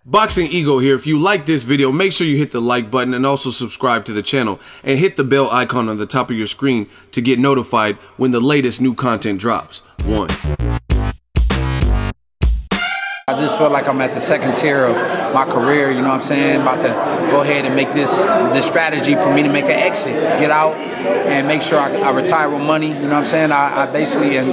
Boxing Ego here. If you like this video, make sure you hit the like button and also subscribe to the channel and hit the bell icon on the top of your screen to get notified when the latest new content drops. One. I just feel like I'm at the second tier of my career, you know what I'm saying? About to go ahead and make this strategy for me to make an exit, get out and make sure I retire with money, you know what I'm saying? I basically, and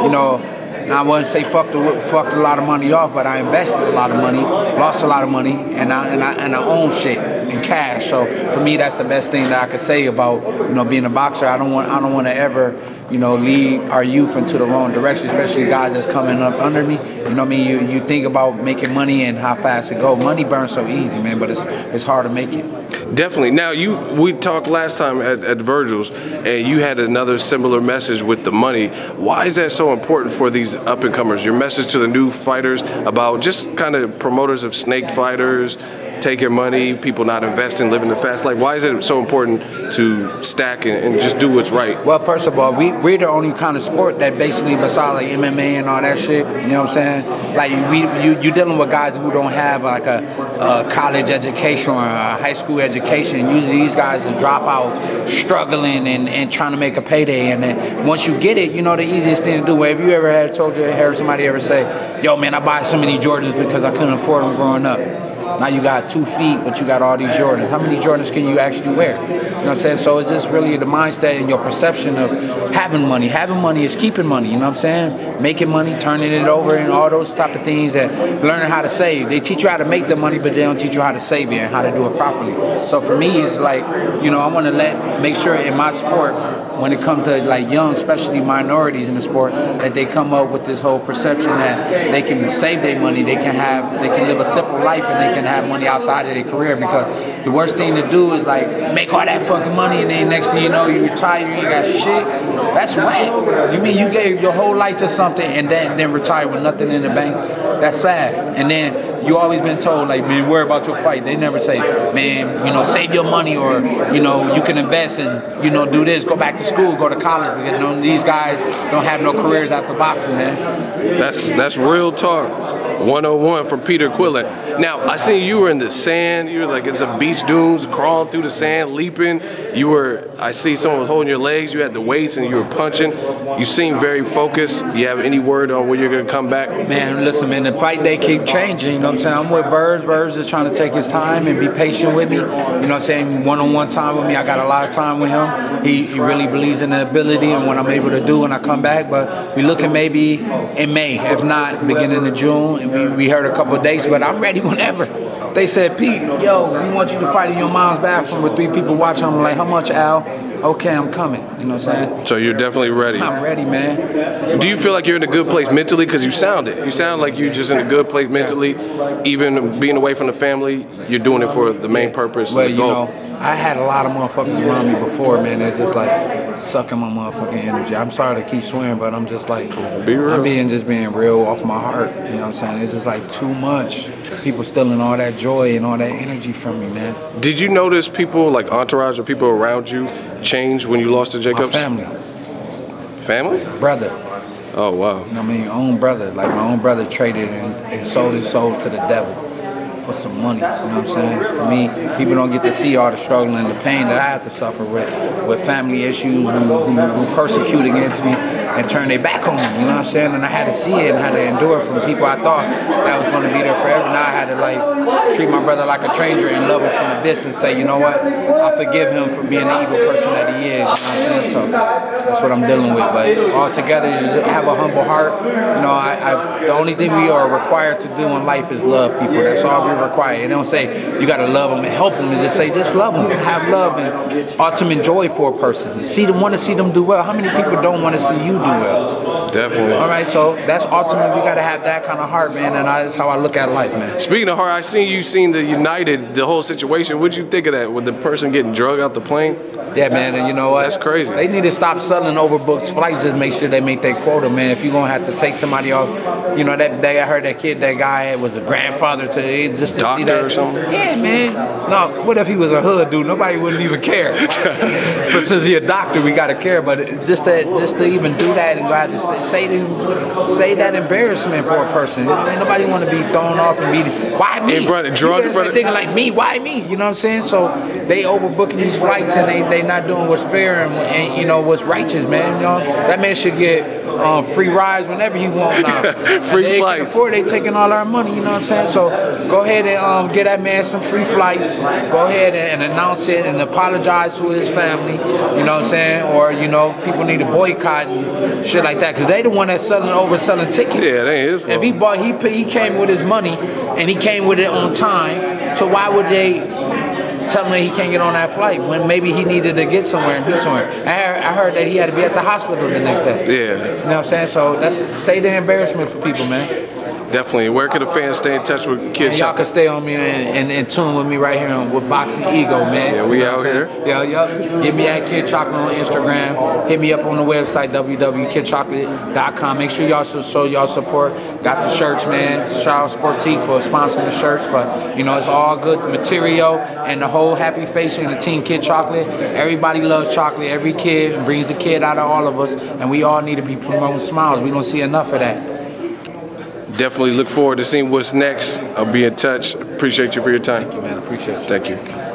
you know, I wouldn't say fucked a lot of money off, but I invested a lot of money, lost a lot of money, and I own shit in cash. So for me, that's the best thing that I could say about, you know, being a boxer. I don't want to ever, you know, lead our youth into the wrong direction, especially guys that's coming up under me. You know what I mean? You think about making money and how fast it goes. Money burns so easy, man, but it's hard to make it. Definitely. Now, we talked last time at Virgil's, and you had another similar message with the money. Why is that so important for these up-and-comers? Your message to the new fighters about just kind of promoters of snake fighters, take your money, people not investing, living the fast life. Why is it so important to stack and just do what's right? Well, first of all, we're the only kind of sport that basically, besides like MMA and all that shit, you know what I'm saying? Like you're dealing with guys who don't have like a college education or a high school education. Usually these guys are dropouts, struggling and trying to make a payday. And then once you get it, you know the easiest thing to do. Have you ever heard somebody ever say, yo man, I buy so many Jordans because I couldn't afford them growing up? Now you got 2 feet, but you got all these Jordans. How many Jordans can you actually wear? You know what I'm saying? So it's just really the mindset and your perception of having money. Having money is keeping money, you know what I'm saying? Making money, turning it over, and all those type of things, that learning how to save. They teach you how to make the money, but they don't teach you how to save it and how to do it properly. So for me, it's like, you know, I want to make sure in my sport, when it comes to like young, especially minorities in the sport, that they come up with this whole perception that they can save their money, they can live a simple life, and they can have money outside of their career. Because the worst thing to do is like make all that fucking money and then next thing you know you retire, you ain't got shit. That's whack. You mean you gave your whole life to something and then retire with nothing in the bank? That's sad. And then you always been told like, man, worry about your fight. They never say, man, you know, save your money, or you know, you can invest and, you know, do this, go back to school, go to college, because you know, these guys don't have no careers after boxing, man. That's real talk. 101 from Peter Quillin. Now, I seen you were in the sand. You were like in some beach dunes, crawling through the sand, leaping. I see someone was holding your legs. You had the weights and you were punching. You seem very focused. Do you have any word on when you're going to come back? Man, listen, man, the fight day keep changing. You know what I'm saying? I'm with Birds. Birds is trying to take his time and be patient with me. You know what I'm saying? One-on-one time with me. I got a lot of time with him. He really believes in the ability and what I'm able to do when I come back. But we looking maybe in May, if not beginning of June. We heard a couple of dates, but I'm ready whenever. They said, Pete, yo, we want you to fight in your mom's bathroom with 3 people watching. I'm like, how much, Al? Okay, I'm coming. You know what I'm saying? So you're definitely ready. I'm ready, man. Do you feel like you're in a good place mentally? Because you sound it. You sound like you're just in a good place mentally. Even being away from the family, you're doing it for the main purpose. Well, you know, I had a lot of motherfuckers around me before, man. They're just like sucking my motherfucking energy. I'm sorry to keep swearing, but I'm just like, be real. I'm just being real off my heart. You know what I'm saying? It's just like too much. People stealing all that joy and all that energy from me, man. Did you notice people, like entourage or people around you, change when you lost to Jacobs? My family. Family? Brother. Oh, wow. You know what I mean? Own brother. Like my own brother traded and sold his soul to the devil for some money. You know what I'm saying? For me, people don't get to see all the struggle and the pain that I had to suffer with family issues who persecute against me and turn their back on me. You know what I'm saying? And I had to see it and had to endure it from people I thought that was going to be there forever. Now I had to like treat my brother like a stranger and love him from a distance. Say, you know what? I forgive him for being the evil person that he is. You know what I'm saying? So that's what I'm dealing with. But altogether, have a humble heart. You know, the only thing we are required to do in life is love people. That's all we require. They don't say you got to love them and help them. They just say just love them. Have love and ultimate joy for a person. You want to see them do well. How many people don't want to see you do well? Definitely. All right, so that's ultimately, we got to have that kind of heart, man, and that's how I look at life, man. Speaking of heart, I seen the United, the whole situation. What'd you think of that with the person getting drugged out the plane? Yeah, man, and you know what? That's crazy. They need to stop selling overbooked flights. Just make sure they make their quota, man. If you're going to have to take somebody off, you know, I heard that guy was a grandfather to just to doctor see that. Or something? Yeah, man. No, what if he was a hood dude? Nobody wouldn't even care. But since he's a doctor, we got to care. But just to even do that and go out to say that embarrassment for a person. You know what I mean? Nobody want to be thrown off and be, why me? Thinking like me, why me? You know what I'm saying? So they overbooking these flights and they not doing what's fair and you know what's righteous, man. You know that man should get free rides whenever he want now. Free flights. Before they taking all our money, you know what I'm saying? So go ahead and get that man some free flights. Go ahead and announce it and apologize to his family. You know what I'm saying? Or you know, people need to boycott and shit like that because they the one that's overselling tickets. Yeah, that ain't his fault. If he bought, he came with his money and he came with it on time. So why would they tell him that he can't get on that flight when maybe he needed to get somewhere and be somewhere? I heard that he had to be at the hospital the next day. Yeah. You know what I'm saying? So that's say the embarrassment for people, man. Definitely. Where can the fans stay in touch with Kid Y'all can stay on me and tune with me right here with Boxing Ego, man. Yeah, we out here. Yeah. Give me at Kid Chocolate on Instagram. Hit me up on the website, www.kidchocolate.com. Make sure y'all show y'all support. Got the shirts, man. Charles Sportif for sponsoring the shirts. But, you know, it's all good material. And the whole happy face and the team Kid Chocolate. Everybody loves chocolate. Every kid brings the kid out of all of us. And we all need to be promoting smiles. We don't see enough of that. Definitely look forward to seeing what's next. I'll be in touch. Appreciate you for your time. Thank you, man. Appreciate you. Thank you.